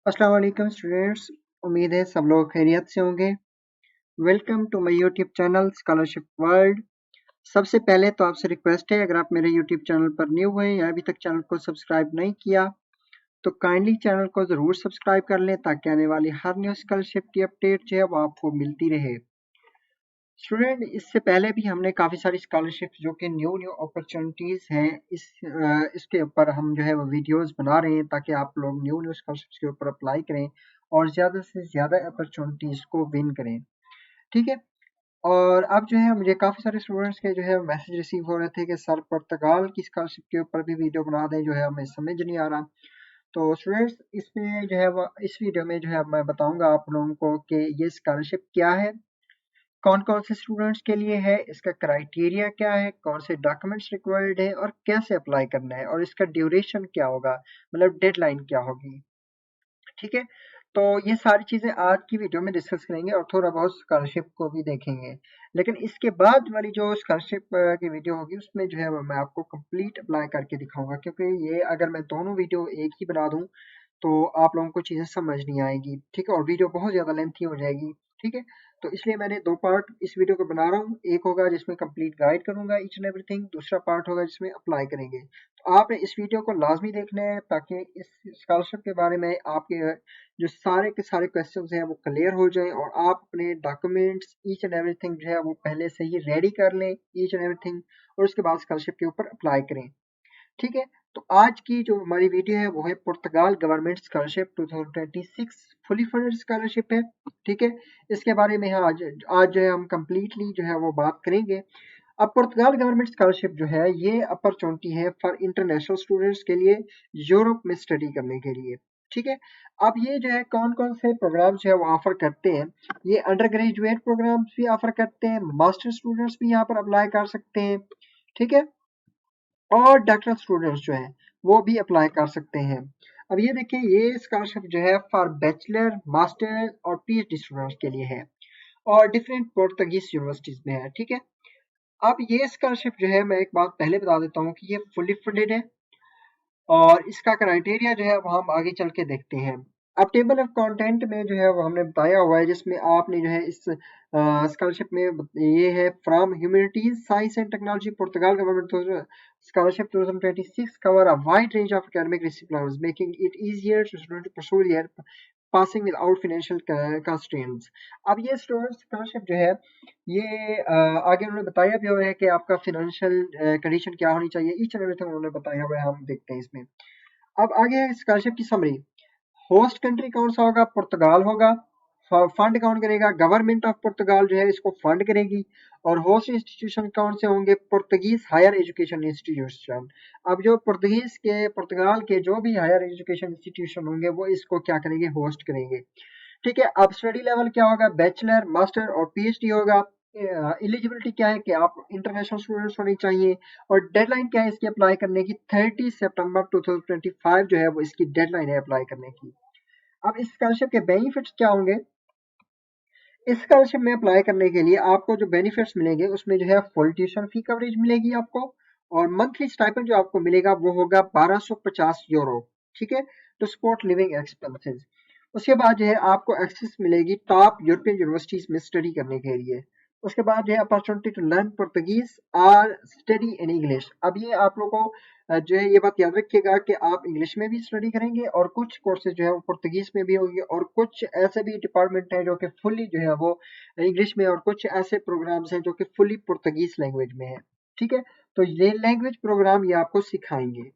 अस्सलाम वालेकुम स्टूडेंट्स। उम्मीद है सब लोग खैरियत से होंगे। Welcome to my YouTube channel scholarship world. सबसे पहले तो आपसे रिक्वेस्ट है, अगर आप मेरे यूट्यूब चैनल पर न्यू हैं या अभी तक चैनल को सब्सक्राइब नहीं किया तो काइंडली चैनल को ज़रूर सब्सक्राइब कर लें ताकि आने वाली हर न्यू स्कॉलरशिप की अपडेट जो है वो आपको मिलती रहे। स्टूडेंट, इससे पहले भी हमने काफ़ी सारी स्कॉलरशिप जो कि न्यू न्यू अपॉर्चुनिटीज़ हैं इसके ऊपर हम जो है वो वीडियोस बना रहे हैं ताकि आप लोग न्यू न्यू स्कॉलरशिप्स के ऊपर अप्लाई करें और ज़्यादा से ज़्यादा अपॉर्चुनिटीज़ को विन करें। ठीक है। और अब जो है मुझे काफ़ी सारे स्टूडेंट्स के जो है मैसेज रिसीव हो रहे थे कि सर पुर्तगाल की स्कॉलरशिप के ऊपर भी वीडियो बना दें, जो है हमें समझ नहीं आ रहा। तो स्टूडेंट्स, इसमें जो है वो इस वीडियो में जो है मैं बताऊंगा आप लोगों को कि ये स्कॉलरशिप क्या है, कौन कौन से स्टूडेंट्स के लिए है, इसका क्राइटेरिया क्या है, कौन से डॉक्यूमेंट्स रिक्वायर्ड है और कैसे अप्लाई करना है और इसका ड्यूरेशन क्या होगा, मतलब डेडलाइन क्या होगी। ठीक है। तो ये सारी चीज़ें आज की वीडियो में डिस्कस करेंगे और थोड़ा बहुत स्कॉलरशिप को भी देखेंगे। लेकिन इसके बाद वाली जो स्कॉलरशिप की वीडियो होगी उसमें जो है वो मैं आपको कंप्लीट अप्लाई करके दिखाऊंगा, क्योंकि ये अगर मैं दोनों वीडियो एक ही बना दूं तो आप लोगों को चीज़ें समझ नहीं आएगी। ठीक है, और वीडियो बहुत ज़्यादा लेंथी हो जाएगी। ठीक है, तो इसलिए मैंने दो पार्ट इस वीडियो को बना रहा हूँ। एक होगा जिसमें कंप्लीट गाइड करूंगा ईच एंड एवरीथिंग, दूसरा पार्ट होगा जिसमें अप्लाई करेंगे। तो आपने इस वीडियो को लाजमी देखना है ताकि इस स्कॉलरशिप के बारे में आपके जो सारे के सारे क्वेश्चंस हैं वो क्लियर हो जाएं और आप अपने डॉक्यूमेंट्स ईच एंड एवरीथिंग जो है वो पहले से ही रेडी कर लें ईच एंड एवरीथिंग, और उसके बाद स्कॉलरशिप के ऊपर अप्लाई करें। ठीक है, तो आज की जो हमारी वीडियो है वो है Portugal government scholarship 2026 fully funded scholarship है। ठीक है, इसके बारे में आज आज जो है हम कंप्लीटली जो है वो बात करेंगे। अब पुर्तगाल गवर्नमेंट स्कॉलरशिप जो है ये अपॉर्चुनिटी है फॉर इंटरनेशनल स्टूडेंट्स के लिए, यूरोप में स्टडी करने के लिए। ठीक है, अब ये जो है कौन कौन से प्रोग्राम जो है वो ऑफर करते हैं। ये अंडर ग्रेजुएट प्रोग्राम्स भी ऑफर करते हैं, मास्टर स्टूडेंट्स भी यहाँ पर अप्लाई कर सकते हैं। ठीक है, और डॉक्टरल स्टूडेंट्स जो हैं वो भी अप्लाई कर सकते हैं। अब ये देखिए, ये स्कॉलरशिप जो है फॉर बैचलर, मास्टर और पीएचडी स्टूडेंट्स के लिए है और डिफरेंट पोर्तुगीज यूनिवर्सिटीज में है। ठीक है, अब ये स्कॉलरशिप जो है मैं एक बात पहले बता देता हूँ कि ये फुली फंडेड है और इसका क्राइटेरिया जो है वो हम आगे चल के देखते हैं। अब टेबल ऑफ कंटेंट में जो है वो हमने बताया हुआ है, जिसमें आपने जो है इस स्कॉलरशिप में ये है from humanities science and technology Portugal government scholarship 2026 cover a wide range of academic disciplines making it easier to student to pursue their passing without financial constraints। अब ये स्टूडेंट स्कॉलरशिप जो है ये आगे उन्होंने बताया भी हुआ है कि आपका फाइनेंशियल कंडीशन क्या होनी चाहिए, ईच एंड एवरीथिंग उन्होंने बताया हुआ है, हम देखते हैं इसमें। अब आगे है स्कॉलरशिप की समरी। होस्ट कंट्री कौन सा होगा, पुर्तगाल होगा। फंड कौन करेगा, गवर्नमेंट ऑफ पुर्तगाल जो है इसको फंड करेगी। और होस्ट इंस्टीट्यूशन कौन से होंगे, पुर्तगीज हायर एजुकेशन इंस्टीट्यूशन। अब जो पुर्तगाल के जो भी हायर एजुकेशन इंस्टीट्यूशन होंगे वो इसको क्या करेंगे, होस्ट करेंगे। ठीक है, अब स्टडी लेवल क्या होगा, बैचलर, मास्टर और पीएचडी होगा। एलिजिबिलिटी क्या है कि आप इंटरनेशनल स्टूडेंट्स होने चाहिए। और डेडलाइन क्या है इसकी अप्लाई करने की, 30 सितंबर 2025 जो है वो इसकी डेडलाइन है अप्लाई करने की। अब इस स्कॉलरशिप के बेनिफिट्स क्या होंगे। इस स्कॉलरशिप में अप्लाई करने के लिए आपको जो बेनिफिट्स मिलेंगे उसमें जो है फुल ट्यूशन फी कवरेज मिलेगी आपको, और मंथली स्टाइपेंड जो आपको मिलेगा वो होगा 1250 यूरो। ठीक है, टू सपोर्ट लिविंग एक्सपेंसेस। उसके बाद जो है आपको एक्सेस मिलेगी टॉप यूरोपियन यूनिवर्सिटीज में स्टडी करने के लिए। उसके बाद जो है अपॉर्चुनिटी टू लर्न पुर्तगीज और स्टडी इन इंग्लिश। अब ये आप लोगों को जो है ये बात याद रखिएगा कि आप इंग्लिश में भी स्टडी करेंगे और कुछ कोर्सेज जो है वो पुर्तगीज में भी होंगे, और कुछ ऐसे भी डिपार्टमेंट हैं जो कि फुली जो है वो इंग्लिश में, और कुछ ऐसे प्रोग्राम्स हैं जो कि फुली पुर्तगीज लैंग्वेज में है। ठीक है, तो ये लैंग्वेज प्रोग्राम ये आपको सिखाएंगे।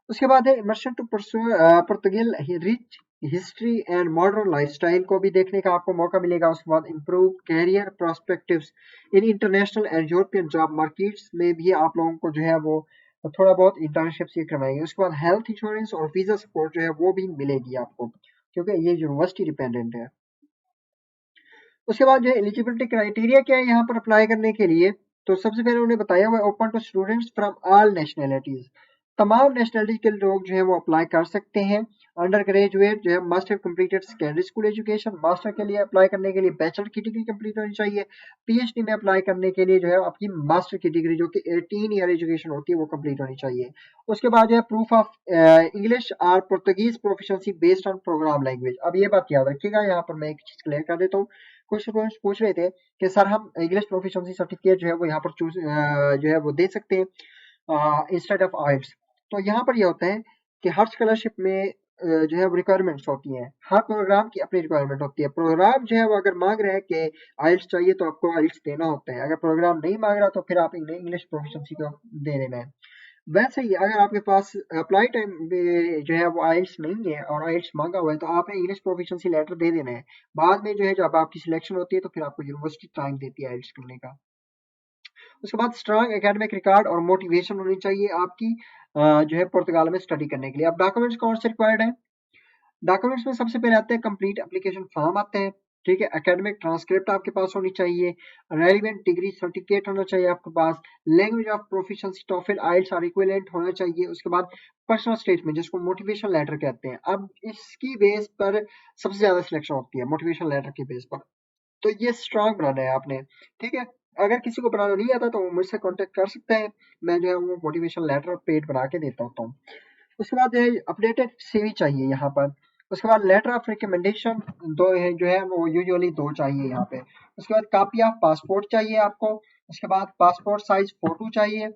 उसके बाद है immersion to Portugal rich history and modern lifestyle को भी देखने का आपको मौका मिलेगा। उसके बाद improve career prospectives in international and European job markets में भी आप लोगों को जो है वो थोड़ा बहुत इंटर्नशिप से करवाएंगे। उसके बाद हेल्थ इंश्योरेंस और वीजा सपोर्ट जो है वो भी मिलेगी आपको, क्योंकि ये यूनिवर्सिटी डिपेंडेंट है। उसके बाद जो है एलिजिबिलिटी क्राइटेरिया क्या है यहाँ पर अप्लाई करने के लिए, तो सबसे पहले उन्होंने बताया हुआ है open to students from all nationalities. तमाम नेशनैलिटी के लोग जो है वो अप्लाई कर सकते हैं। अंडर ग्रेजुएट जो है must have completed secondary school education, master के लिए अप्लाई करने के लिए बैचलर की डिग्री कंप्लीट होनी चाहिए, पीएचडी में अप्लाई करने के लिए जो है आपकी मास्टर की डिग्री जो कि 18 ईयर एजुकेशन होती है वो कंप्लीट होनी चाहिए। उसके बाद जो है प्रूफ ऑफ इंग्लिश और Portuguese proficiency based on programme language. अब ये बात याद रखिएगा, यहाँ पर मैं एक चीज क्लियर कर देता हूँ। कुछ स्टूडेंट्स पूछ रहे थे कि सर हम इंग्लिश प्रोफिशिएंसी सर्टिफिकेट जो है वो यहाँ पर चूज जो है वो दे सकते हैं इंस्टेड ऑफ आइल्स। तो यहाँ पर ये होता है कि हर स्कॉलरशिप में जो है रिक्वायरमेंट्स होती हैं, हर प्रोग्राम की अपनी रिक्वायरमेंट होती है। प्रोग्राम जो है वो अगर मांग रहा है कि आइल्स चाहिए तो आपको आइल्स देना होता है, अगर प्रोग्राम नहीं मांग रहा तो फिर आप इंग्लिश प्रोफिशिएंसी को दे देना है। वैसे ही अगर आपके पास अप्लाई टाइम में जो है वो आइल्स नहीं है और आइल्स मांगा हुआ है तो आपने इंग्लिश प्रोफिशिएंसी लेटर दे देना है। बाद में जो है जब आपकी सिलेक्शन होती है तो फिर आपको यूनिवर्सिटी टाइम देती है आइल्स करने का। उसके बाद स्ट्रांग एकेडमिक रिकॉर्ड और मोटिवेशन होनी चाहिए आपकी जो है पुर्तगाल में स्टडी करने के लिए। अब डॉक्यूमेंट्स कौन से रिक्वायर्ड है? डॉक्यूमेंट्स में सबसे पहले आते हैं कंप्लीट एप्लीकेशन फॉर्म आते हैं, ठीक है। एकेडमिक ट्रांसक्रिप्ट आपके पास होनी चाहिए, रेलिवेंट डिग्री सर्टिफिकेट होना चाहिए आपके पास, लैंग्वेज ऑफ प्रोफिशिएंसी टॉफल आइल्स और इक्विवेलेंट होना चाहिए। उसके बाद पर्सनल स्टेटमेंट जिसको मोटिवेशन लेटर कहते हैं। अब इसकी बेस पर सबसे ज्यादा सिलेक्शन होती है, मोटिवेशन लेटर की बेस पर। तो ये स्ट्रांग बनाना है आपने, ठीक है। अगर किसी को बनाना नहीं आता तो वो मुझसे कांटेक्ट कर सकते हैं, मैं जो है वो मोटिवेशन लेटर पेड बना के देता होता हूँ। उसके बाद जो है अपडेटेड सीवी चाहिए यहाँ पर। उसके बाद लेटर ऑफ रिकमेंडेशन दो है जो है वो यूजुअली दो चाहिए यहाँ पे। उसके बाद कॉपी ऑफ पासपोर्ट चाहिए आपको। उसके बाद पासपोर्ट साइज फोटो चाहिए,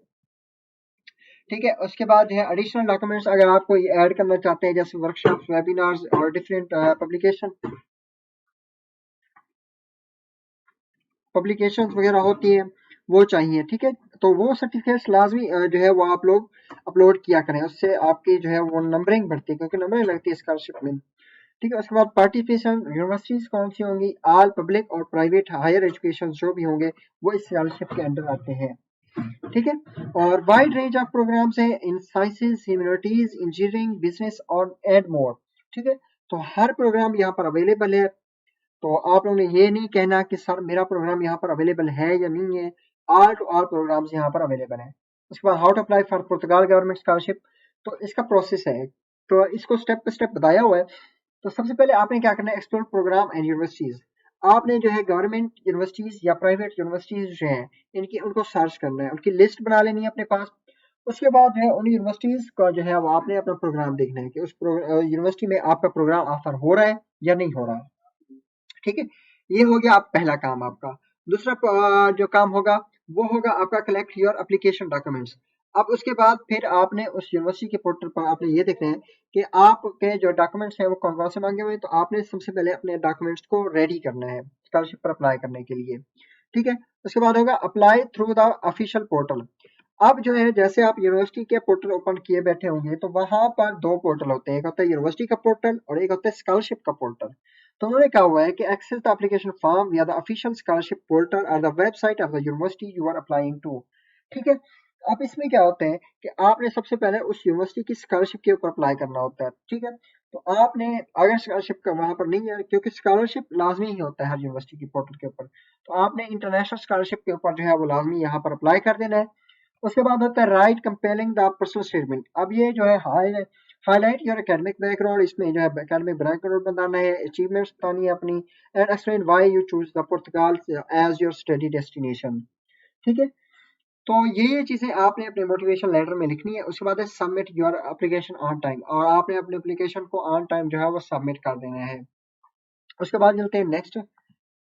ठीक है। उसके बाद जो है एडिशनल डॉक्यूमेंट्स अगर आप कोई ऐड करना चाहते हैं जैसे वर्कशॉप वेबिनार्स और डिफरेंट पब्लिकेशंस वगैरह होती हैं वो चाहिए, ठीक है। तो वो सर्टिफिकेट्स लाजमी जो है वो आप लोग अपलोड किया करें, उससे आपकी जो है वो नंबरिंग बढ़ती है क्योंकि नंबरिंग लगती है स्कॉलरशिप में, ठीक है। उसके बाद पार्टिसिपेशन यूनिवर्सिटीज कौन सी होंगी, ऑल पब्लिक और प्राइवेट हायर एजुकेशन जो भी होंगे वो इस स्कॉलरशिप के अंडर आते हैं, ठीक है। और वाइड रेंज ऑफ प्रोग्राम्स है इन साइंसेज ह्यूमैनिटीज इंजीनियरिंग बिजनेस और एड मोर, ठीक है। तो हर प्रोग्राम यहाँ पर अवेलेबल है। तो आप लोगों ने ये नहीं कहना कि सर मेरा प्रोग्राम यहाँ पर अवेलेबल है या नहीं है, ऑल टू ऑल प्रोग्राम्स यहाँ पर अवेलेबल है। उसके बाद how to apply for Portugal government scholarship, तो इसका प्रोसेस है, तो इसको स्टेप बाय स्टेप बताया हुआ है। तो सबसे पहले आपने क्या करना है, एक्सप्लोर प्रोग्राम एंड यूनिवर्सिटीज। आपने जो है गवर्नमेंट यूनिवर्सिटीज या प्राइवेट यूनिवर्सिटीज जो हैं इनकी उनको सर्च करना है, उनकी लिस्ट बना लेनी है अपने पास। उसके बाद जो है उन यूनिवर्सिटीज का जो है वो आपने अपना प्रोग्राम देखना है कि उस यूनिवर्सिटी में आपका प्रोग्राम ऑफर हो रहा है या नहीं हो रहा है, ठीक है। ये हो गया आप पहला काम आपका। दूसरा जो काम होगा वो होगा आपका कलेक्ट योर एप्लीकेशन डॉक्यूमेंट्स। अब उसके बाद फिर आपने उस यूनिवर्सिटी के पोर्टल पर आपने ये देखना है कि आपके जो डॉक्यूमेंट्स हैं वो कौन कौन से मांगे हुए हैं। तो आपने सबसे पहले अपने डॉक्यूमेंट्स को रेडी करना है स्कॉलरशिप पर अप्लाई करने के लिए, ठीक है। उसके बाद होगा apply through the official portal. अब जो है जैसे आप यूनिवर्सिटी के पोर्टल ओपन किए बैठे होंगे तो वहां पर दो पोर्टल होते हैं, एक होता है यूनिवर्सिटी का पोर्टल और एक होता है स्कॉलरशिप का पोर्टल। तो उन्होंने कहा हुआ है कि एक्सेस द एप्लीकेशन फॉर्म या द ऑफिशियल स्कॉलरशिप पोर्टल और the website of the university you are applying to, ठीक है। अब इसमें क्या होता है कि आपने सबसे पहले उस यूनिवर्सिटी की स्कॉलरशिप के ऊपर अप्लाई करना होता है, ठीक है। तो आपने अगर स्कॉलरशिप का वहां पर नहीं है क्योंकि स्कॉलरशिप लाजमी ही होता है हर यूनिवर्सिटी की पोर्टल के ऊपर, तो आपने इंटरनेशनल स्कॉलरशिप के ऊपर जो है वो लाजमी यहाँ पर अप्लाई कर देना है। उसके बाद होता है right comparing the personal statement. अब ये जो है हाईलाइट योर एकेडमिक बैकग्राउंड, इसमें जो है एकेडमिक बैकग्राउंड बताना है, अचीवमेंट्स बतानी है अपनी, and explain why you choose the Portugal as your study destination, ठीक है। तो ये चीजें आपने अपने मोटिवेशन लेटर में लिखनी है। उसके बाद है submit your application on time, और आपने अपने एप्लीकेशन को ऑन टाइम जो है वो सबमिट कर देना है। उसके बाद चलते हैं नेक्स्ट।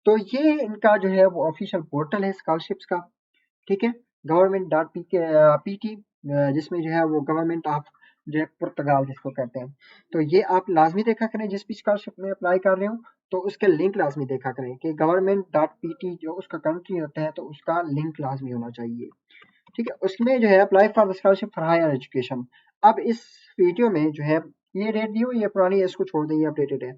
तो ये इनका जो है वो ऑफिशियल पोर्टल है स्कॉलरशिप्स का, ठीक है। गवर्नमेंट डॉट पी के पीटी, जिसमें जो है वो गवर्नमेंट ऑफ जो है पुर्तगाल जिसको कहते हैं। तो ये आप लाजमी देखा करें जिस भी स्कॉलरशिप में अप्लाई कर रहे हो तो उसके लिंक लाजमी देखा करें कि गवर्नमेंट डॉट पीटी जो उसका कंट्री होता है तो उसका लिंक लाजमी होना चाहिए, ठीक है। उसमें जो है apply for the scholarship for higher education. अब इस वीडियो में जो है ये रेट दी हुई है पुरानी है, इसको छोड़ दें, ये अपडेटेड है,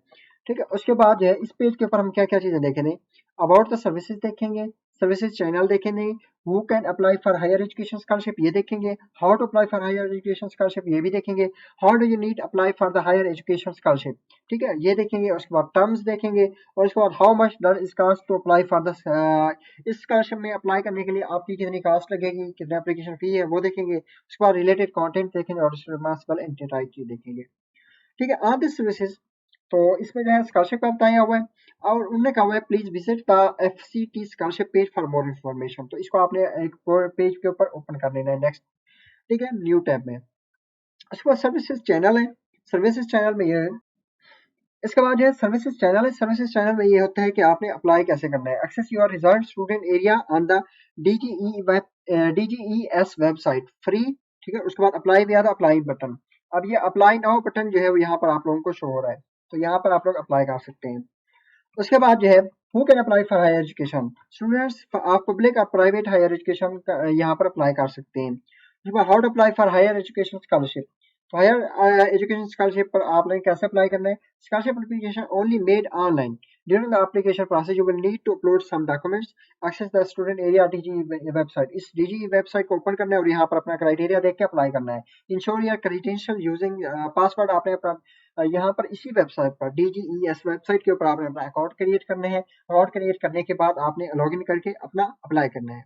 ठीक है। उसके बाद जो है इस पेज के ऊपर हम क्या क्या चीजें देखेंगे, अबाउट द सर्विसेज देखेंगे, सर्विसेज चैनल देखेंगे, who can apply for higher education scholarship ये देखेंगे, how to apply for higher education scholarship ये भी देखेंगे, how do you need apply for the higher education scholarship, ठीक है, ये देखेंगे। उसके बाद टर्म्स देखेंगे और उसके बाद how much does is cost to apply for the इस स्कॉलरशिप में अप्लाई करने के लिए आपकी कितनी कॉस्ट लगेगी, कितना एप्लीकेशन फी है वो देखेंगे। उसके बाद रिलेटेड कंटेंट देखेंगे और रिस्पॉन्सिबल एंटिटी देखेंगे। ठीक है। ऑन दिस सर्विसेज, तो इसमें जो है स्कॉलरशिप का बताया हुआ है और उन्होंने कहा हुआ है please visit the FCT scholarship page for more information. तो इसको आपने एक पेज के ऊपर ओपन कर लेना है नेक्स्ट, ठीक है, न्यू टैब में। उसके बाद सर्विसेज चैनल है, सर्विसेज चैनल में ये है। इसके बाद जो है सर्विसेज चैनल है, सर्विसेज चैनल में ये होता है कि आपने अप्लाई कैसे करना है। Access your result student area on the DGES website free, ठीक है। उसके बाद अप्लाई भी आता है, अप्लाई बटन। अब ये अप्लाई नाउ बटन जो है वो यहाँ पर आप लोगों को शो हो रहा है, तो यहाँ पर आप लोग अप्लाई कर सकते हैं। उसके बाद जो है who can apply for higher education, students of public और प्राइवेट हायर एजुकेशन यहाँ पर अप्लाई कर सकते हैं। उसके बाद how to apply for higher education scholarship, तो हायर एजुकेशन स्कॉलरशिप पर आपने कैसे अप्लाई करना है। Scholarship application only made online, during the application process you will need to upload some documents, access the student area DGE website. इस DGE website को open करना है और यहाँ पर अपना क्राइटेरिया देख के अप्लाई करना है। Ensure your credential using password, आपने अपना यहाँ पर इसी वेबसाइट पर DGES वेबसाइट के ऊपर आपने अपना अकाउंट क्रिएट करने हैं। अकाउंट क्रिएट करने के बाद आपने लॉगिन करके अपना अप्लाई करना है।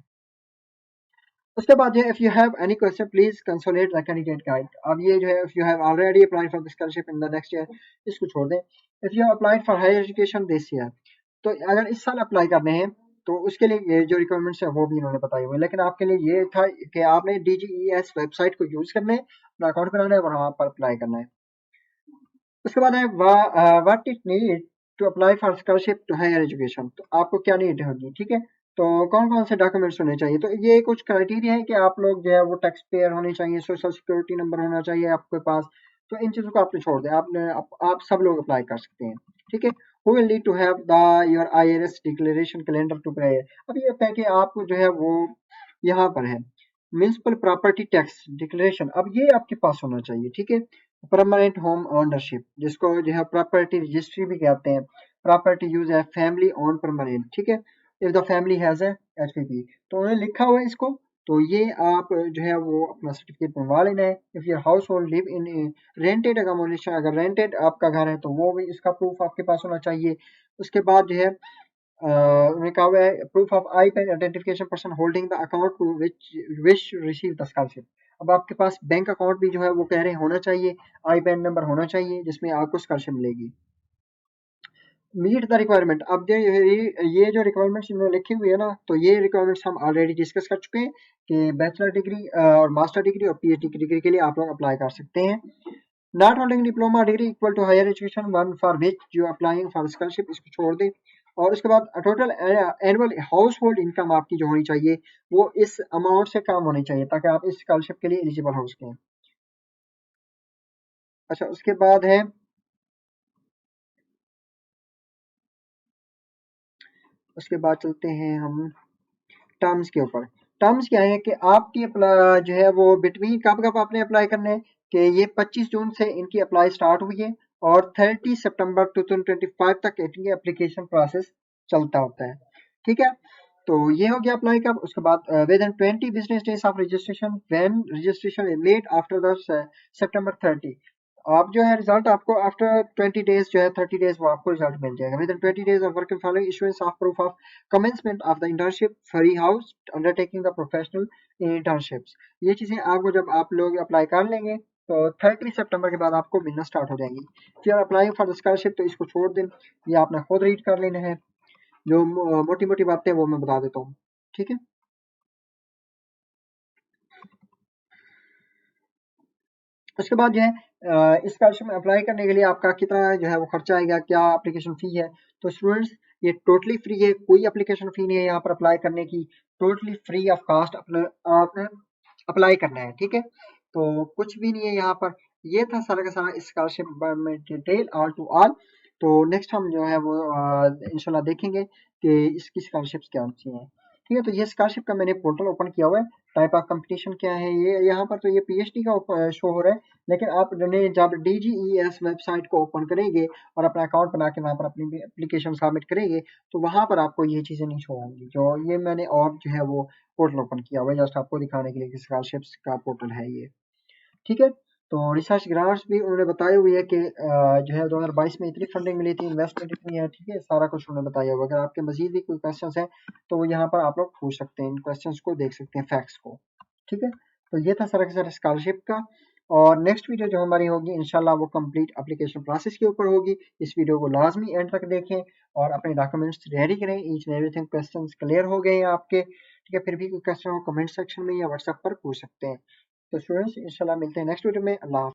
उसके बाद जो है if you have any question please consult the candidate guide. अब ये जो है if you have already applied for the scholarship in the next year, इसको छोड़ दें। If you have applied for higher education this year, तो अगर इस साल अप्लाई करने हैं तो उसके लिए ये जो रिक्वायरमेंट्स है वो भी इन्होंने बताई हुई है, लेकिन आपके लिए ये था कि आपने DGES वेबसाइट को यूज करना है, अपना अकाउंट बनाना है और वहाँ पर अप्लाई करना है। उसके बाद है what it need to apply for scholarship to higher education, तो आपको क्या नीड होगी, ठीक है। तो कौन कौन से डॉक्यूमेंट्स होने चाहिए, तो ये कुछ क्राइटेरिया है कि आप लोग जो है वो टैक्स पेयर होने चाहिए, सोशल सिक्योरिटी नंबर होना चाहिए आपके पास। तो इन चीज़ों को आपने छोड़ दिया, आप सब लोग अप्लाई कर सकते हैं, ठीक है। Who will need to have the your IRS declaration calendar to prayer. अब ये होता है कि आपको जो है वो यहाँ पर है म्यूनिसिपल प्रॉपर्टी टैक्स डिक्लेरेशन, अब ये आपके पास होना चाहिए, ठीक है। परमानेंट होम ओनरशिप, जिसको जो है प्रॉपर्टी रजिस्ट्री भी कहते हैं, प्रॉपर्टी यूज है फैमिली ओन परमानेंट, ठीक है। If the family has a HPP, तो उन्होंने लिखा हुआ है इसको, तो ये आप जो है वो अपना सर्टिफिकेट बनवा लेना है। If your house hold live in rented accommodation, अगर रेंटेड आपका घर है तो वो भी इसका प्रूफ आपके पास होना चाहिए। उसके बाद जो है उन्होंने कहा हुआ है proof of IBAN identification person holding the account to which receive the scholarship. अब आपके पास बैंक अकाउंट भी जो है वो कह रहे हैं होना चाहिए, आई पैन नंबर होना चाहिए जिसमें आपको स्कॉलरशिप मिलेगी। मीट द रिक्वायरमेंट, अब ये जो रिक्वायरमेंट्स इन्होंने लिखी हुई है ना, तो ये रिक्वायरमेंट्स हम ऑलरेडी डिस्कस कर चुके हैं कि बैचलर डिग्री और मास्टर डिग्री और PhD डिग्री के लिए आप लोग अप्लाई कर सकते हैं। Not holding diploma degree equal to higher education one for which you applying for scholarship, इसको छोड़ दें। और उसके बाद total annual household income आपकी जो होनी चाहिए वो इस अमाउंट से कम होनी चाहिए ताकि आप इस स्कॉलरशिप के लिए एलिजिबल हो सकें। अच्छा, उसके बाद है उसके बाद चलते हैं हम टर्म्स के ऊपर। टर्म्स क्या है कि आपकी जो है वो बिटवीन कब कब आपने अप्लाई करने हैं, कि ये 25 जून से इनकी अप्लाई स्टार्ट हुई है और 30 सितंबर 2025 तक इनकी एप्लीकेशन प्रोसेस चलता होता है, ठीक है। तो ये हो गया अप्लाई का। उसके बाद within 20 business days of registration when registration is made after the September 30, आप जो है रिजल्ट आपको आफ्टर 20 डेज जो है 30 डेज वो आपको रिजल्ट मिल जाएगा। With in 20 days of working following issuance of proof of commencement of the internship free house undertaking the professional internships. ये चीजें आपको जब आप लोग अप्लाई कर लेंगे तो 30 सितंबर के बाद आपको मिलना स्टार्ट हो जाएंगी। फिर अप्लाइंग फॉर द स्कॉलरशिप, तो इसको छोड़ दें, ये आपने खुद रीड कर लेना है, जो मोटी मोटी बातें वो मैं बता देता हूँ, ठीक है। उसके बाद जो है इस स्कॉलरशिप में अप्लाई करने के लिए आपका कितना जो है वो खर्चा आएगा, क्या एप्लीकेशन फ़ी है। तो स्टूडेंट्स ये टोटली फ्री है, कोई एप्लीकेशन फ़ी नहीं है यहाँ पर अप्लाई करने की, टोटली फ्री ऑफ कास्ट अपना आपने अप्लाई करना है, ठीक है। तो कुछ भी नहीं है यहाँ पर। ये था सारा का सारा स्कॉलरशिप में डिटेल ऑल टू ऑल। तो नेक्स्ट हम जो है वो इंशाल्लाह देखेंगे कि इसकी स्कॉलरशिप्स क्या होती हैं, ठीक है। तो ये स्कॉलरशिप का मैंने पोर्टल ओपन किया हुआ है। टाइप ऑफ कंपटीशन क्या है, ये यहाँ पर तो ये PhD का शो हो रहा है, लेकिन आप जब DGES वेबसाइट को ओपन करेंगे और अपना अकाउंट बना के वहाँ पर अपनी एप्लीकेशन सबमिट करेंगे तो वहाँ पर आपको ये चीज़ें नहीं शो होंगी। जो ये मैंने और जो है वो पोर्टल ओपन किया हुआ है जस्ट आपको दिखाने के लिए कि स्कॉलरशिप्स का पोर्टल है ये, ठीक है। तो रिसर्च ग्रांट्स भी उन्होंने बताई हुई है कि जो है 2022 में इतनी फंडिंग मिली थी, इन्वेस्टमेंट इतनी है, ठीक है। सारा कुछ उन्होंने बताया हुआ है। अगर आपके मजीद भी कोई क्वेश्चंस हैं तो यहाँ पर आप लोग पूछ सकते हैं, इन क्वेश्चंस को देख सकते हैं, फैक्ट्स को, ठीक है। तो ये था सारा का सारा स्कॉलरशिप का। और नेक्स्ट वीडियो जो हमारी होगी इंशाल्लाह वो कंप्लीट एप्लीकेशन प्रोसेस के ऊपर होगी। इस वीडियो को लाजमी एंड तक देखें और अपने डॉक्यूमेंट्स रेडी करें। Each and everything questions clear हो गए हैं आपके, ठीक है? फिर भी कोई क्वेश्चन हो कमेंट सेक्शन में या व्हाट्सएप पर पूछ सकते हैं। तो स्टूडेंट्स इंशाल्लाह मिलते हैं नेक्स्ट वीडियो में। अल्लाह हाफ़िज़।